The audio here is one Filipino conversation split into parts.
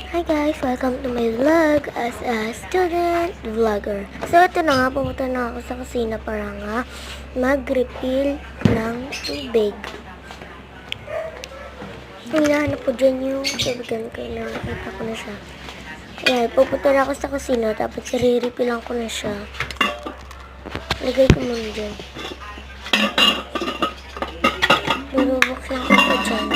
Hi guys! Welcome to my vlog as a student vlogger. So ito na nga, pumunta na ako sa kusina para nga mag-refill ng tubig. Hinahanap ko dyan yung tubigan ko. Nakita ko na siya. Ayan, pupunta na ako sa kusina tapos i-refillan ko na siya. Lagay ko muna dyan. Binubuksan ko pa dyan.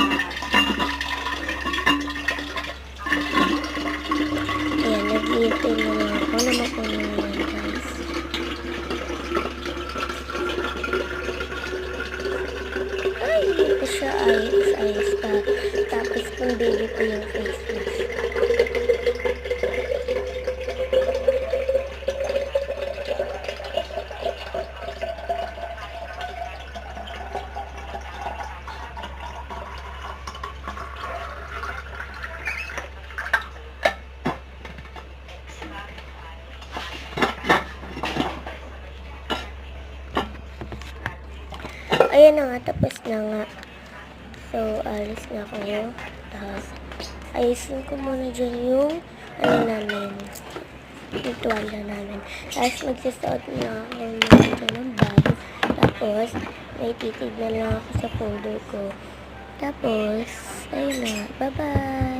Ayan, nag-iintay na lang ako na mapuno na yan, guys. Ay, hindi ko siya ayos pa. Tapos pambili ko yung face mask. Ayan na nga, tapos na nga. So, alis na ako. Tapos, ayusin ko muna dyan yung namin. Yung tuwala namin. Tapos, magsasuot na ako muna ng bag. Tapos, may titignan lang ako sa folder ko. Tapos, ayun na. Bye-bye!